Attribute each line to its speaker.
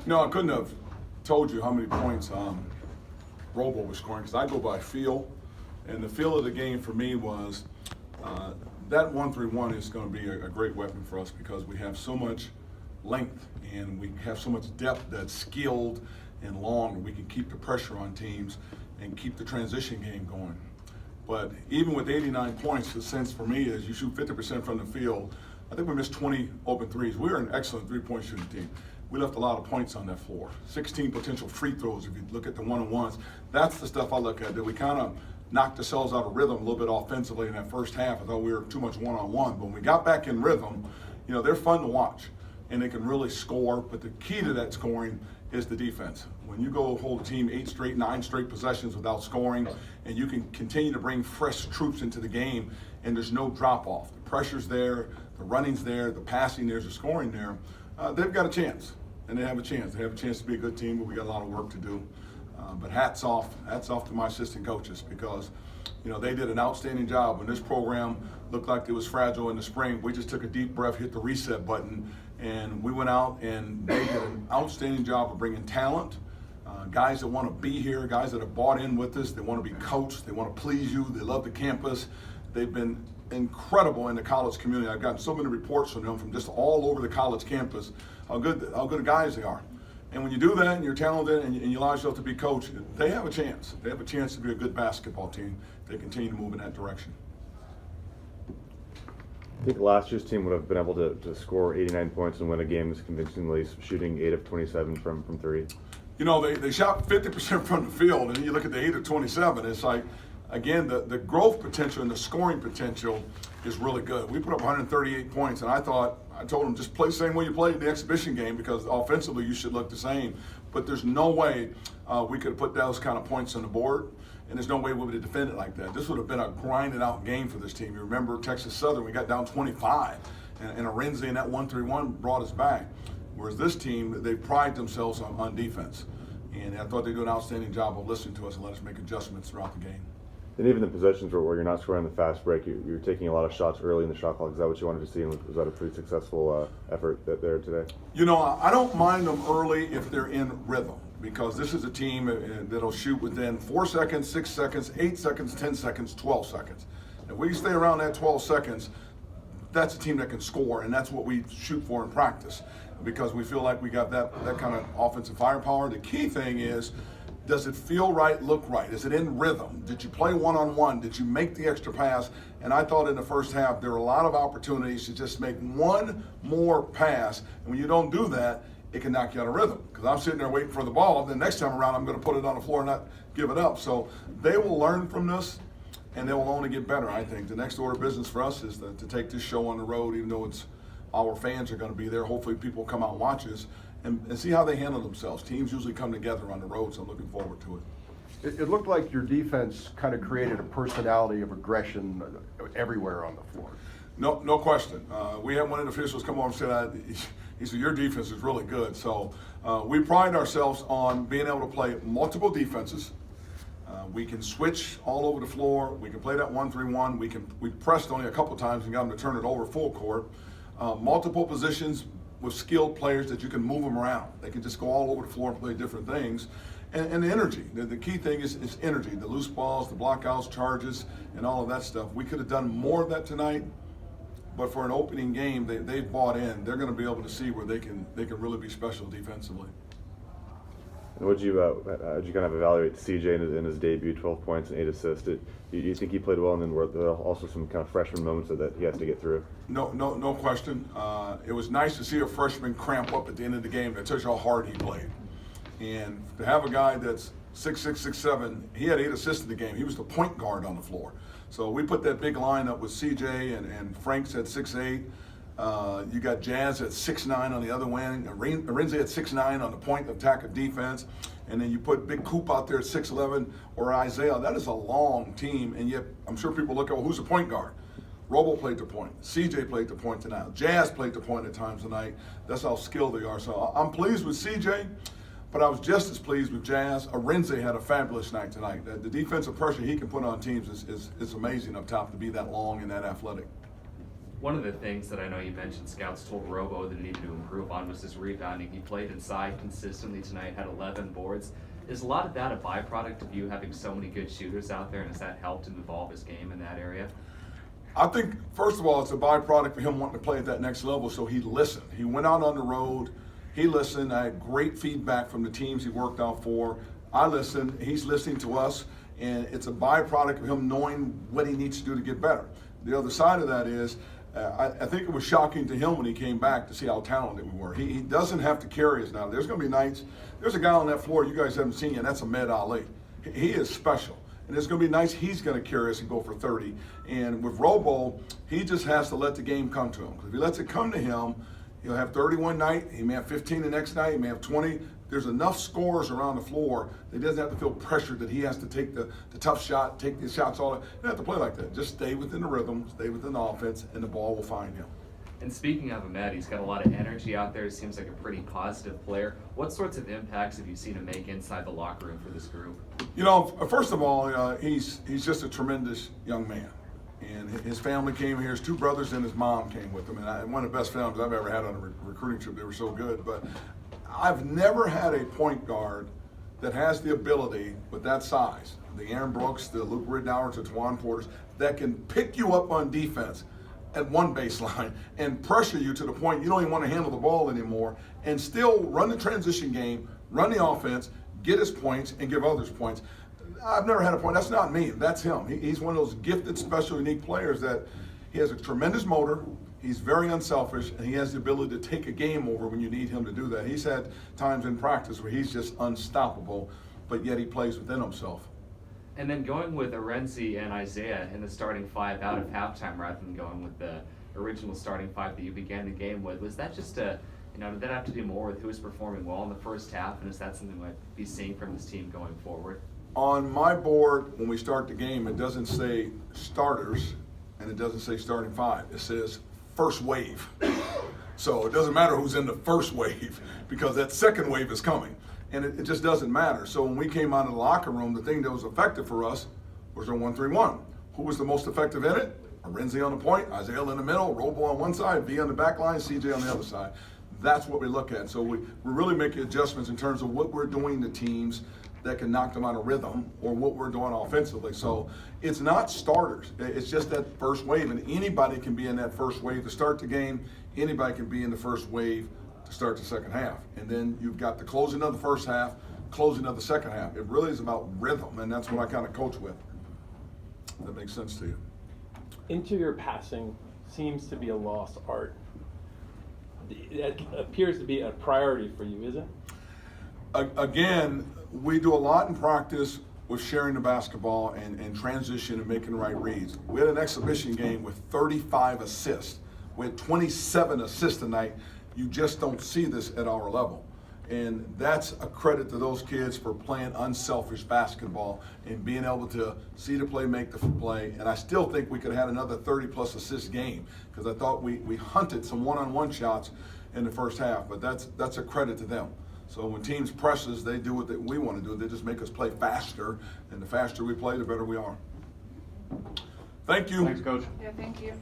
Speaker 1: No, I couldn't have told you how many points Robo was scoring because I go by feel, and the feel of the game for me was that 1-3-1 is going to be a great weapon for us because we have so much length and we have so much depth that's skilled and long, and we can keep the pressure on teams and keep the transition game going. But even with 89 points, the sense for me is you shoot 50% from the field. I think we missed 20 open threes. We were an excellent three-point shooting team. We left a lot of points on that floor. 16 potential free throws if you look at the one-on-ones. That's the stuff I look at, that we kind of knocked ourselves out of rhythm a little bit offensively in that first half. I thought we were too much one-on-one. But when we got back in rhythm, you know, they're fun to watch and they can really score. But the key to that scoring is the defense. When you go hold a team 8 straight, 9 straight possessions without scoring, and you can continue to bring fresh troops into the game, and there's no drop-off. The pressure's there, the running's there, the passing there's the scoring there. They've got a chance, and they have a chance. They have a chance to be a good team, but we got a lot of work to do. But hats off to my assistant coaches because, you know, they did an outstanding job. When this program looked like it was fragile in the spring, we just took a deep breath, hit the reset button, and we went out and they did an outstanding job of bringing talent, guys that want to be here, guys that have bought in with us, they want to be coached, they want to please you, they love the campus. They've been incredible in the college community. I've gotten so many reports from them from just all over the college campus, how good guys they are. And when you do that and you're talented and you allow yourself to be coached, they have a chance. They have a chance to be a good basketball team. They continue to move in that direction.
Speaker 2: I think last year's team would have been able to score 89 points and win a game convincingly, shooting 8 of 27 from 3.
Speaker 1: You know, they shot 50% from the field, and then you look at the 8 of 27, it's like, again, the growth potential and the scoring potential is really good. We put up 138 points, and I told them just play the same way you played in the exhibition game because offensively you should look the same. But there's no way we could have put those kind of points on the board, and there's no way we would have defended like that. This would have been a grinded out game for this team. You remember Texas Southern, we got down 25, and Arenze in that 1-3-1 brought us back. Whereas this team, they pride themselves on defense. And I thought they do an outstanding job of listening to us and let us make adjustments throughout the game.
Speaker 2: And even the possessions where you're not scoring on the fast break, you're taking a lot of shots early in the shot clock. Is that what you wanted to see? And was that a pretty successful effort there today?
Speaker 1: You know, I don't mind them early if they're in rhythm because this is a team that'll shoot within 4 seconds, 6 seconds, 8 seconds, 10 seconds, 12 seconds. If we stay around that 12 seconds, that's a team that can score, and that's what we shoot for in practice because we feel like we got that kind of offensive firepower. The key thing is, does it feel right, look right? Is it in rhythm? Did you play one-on-one? Did you make the extra pass? And I thought in the first half there were a lot of opportunities to just make one more pass. And when you don't do that, it can knock you out of rhythm. Because I'm sitting there waiting for the ball. Then next time around, I'm going to put it on the floor and not give it up. So they will learn from this, and they will only get better, I think. The next order of business for us is to take this show on the road, even though our fans are going to be there. Hopefully people come out and watch us. And see how they handle themselves. Teams usually come together on the road, so I'm looking forward to it.
Speaker 3: It looked like your defense kind of created a personality of aggression everywhere on the floor.
Speaker 1: No question. We had one of the officials come over and said, he said, your defense is really good. So we pride ourselves on being able to play multiple defenses. We can switch all over the floor. We can play that 1-3-1. We pressed only a couple times and got them to turn it over full court. Multiple positions with skilled players that you can move them around. They can just go all over the floor and play different things. And the energy. The key thing is energy. The loose balls, the blockouts, charges, and all of that stuff. We could have done more of that tonight, but for an opening game, they've bought in. They're going to be able to see where they can really be special defensively.
Speaker 2: And how'd you kind of evaluate CJ in his debut, 12 points and 8 assists? Do you think he played well, and then were there also some kind of freshman moments that he has to get through?
Speaker 1: No question. It was nice to see a freshman cramp up at the end of the game. That tells you how hard he played. And to have a guy that's 6'6", 6'7", he had 8 assists in the game. He was the point guard on the floor. So we put that big lineup with CJ and Frank's at 6'8". You got Jazz at 6'9" on the other wing. Arenze at 6'9" on the point of attack of defense. And then you put Big Coop out there at 6'11", or Isaiah. That is a long team, and yet I'm sure people look at, well, who's the point guard? Robo played the point. CJ played the point tonight. Jazz played the point at times tonight. That's how skilled they are. So I'm pleased with CJ, but I was just as pleased with Jazz. Arenze had a fabulous night tonight. The defensive pressure he can put on teams is amazing up top to be that long and that athletic.
Speaker 4: One of the things that I know you mentioned scouts told Robo that he needed to improve on was his rebounding. He played inside consistently tonight, had 11 boards. Is a lot of that a byproduct of you having so many good shooters out there, and has that helped him evolve his game in that area?
Speaker 1: I think, first of all, it's a byproduct of him wanting to play at that next level, so he listened. He went out on the road, he listened. I had great feedback from the teams he worked out for. I listened, he's listening to us, and it's a byproduct of him knowing what he needs to do to get better. The other side of that is, I think it was shocking to him when he came back to see how talented we were. He doesn't have to carry us now. There's going to be nights, there's a guy on that floor you guys haven't seen yet, that's Ahmed Ali. He is special. And it's going to be nice he's going to carry us and go for 30. And with Robo, he just has to let the game come to him. Because if he lets it come to him, he'll have 30 one night, he may have 15 the next night, he may have 20. There's enough scores around the floor that he doesn't have to feel pressured that he has to take the tough shot, take the shots all. He doesn't have to play like that. Just stay within the rhythm, stay within the offense, and the ball will find him.
Speaker 4: And speaking of Ahmed, he's got a lot of energy out there. He seems like a pretty positive player. What sorts of impacts have you seen him make inside the locker room for this group?
Speaker 1: You know, first of all, he's just a tremendous young man. And his family came here. His two brothers and his mom came with him. And one of the best families I've ever had on a recruiting trip. They were so good. But I've never had a point guard that has the ability with that size, the Aaron Brooks, the Luke Ridnour, to Twan Porters, that can pick you up on defense at one baseline and pressure you to the point you don't even want to handle the ball anymore, and still run the transition game, run the offense, get his points, and give others points. I've never had a point. That's not me. That's him. He's one of those gifted, special, unique players that he has a tremendous motor. He's very unselfish, and he has the ability to take a game over when you need him to do that. He's had times in practice where he's just unstoppable, but yet he plays within himself.
Speaker 4: And then going with Arenzi and Isaiah in the starting five out of halftime rather than going with the original starting five that you began the game with, was that just did that have to do more with who was performing well in the first half, and is that something we might be seeing from this team going forward?
Speaker 1: On my board, when we start the game, it doesn't say starters, and it doesn't say starting five. It says first wave. So it doesn't matter who's in the first wave, because that second wave is coming. And it just doesn't matter. So when we came out of the locker room, the thing that was effective for us was our 1-3-1. Who was the most effective in it? Arenzi on the point, Isaiah in the middle, Robo on one side, V on the back line, CJ on the other side. That's what we look at. So we're really making adjustments in terms of what we're doing to teams that can knock them out of rhythm, or what we're doing offensively. So it's not starters. It's just that first wave, and anybody can be in that first wave to start the game. Anybody can be in the first wave to start the second half. And then you've got the closing of the first half, closing of the second half. It really is about rhythm, and that's what I kind of coach with. If that makes sense to you.
Speaker 5: Interior passing seems to be a lost art. It appears to be a priority for you, is it?
Speaker 1: Again, we do a lot in practice with sharing the basketball and transition and making the right reads. We had an exhibition game with 35 assists. We had 27 assists tonight. You just don't see this at our level. And that's a credit to those kids for playing unselfish basketball and being able to see the play, make the play. And I still think we could have had another 30-plus assist game, because I thought we hunted some one-on-one shots in the first half. But that's a credit to them. So when teams press us, they do what we want to do. They just make us play faster. And the faster we play, the better we are. Thank you.
Speaker 6: Thanks, Coach.
Speaker 7: Yeah, thank you.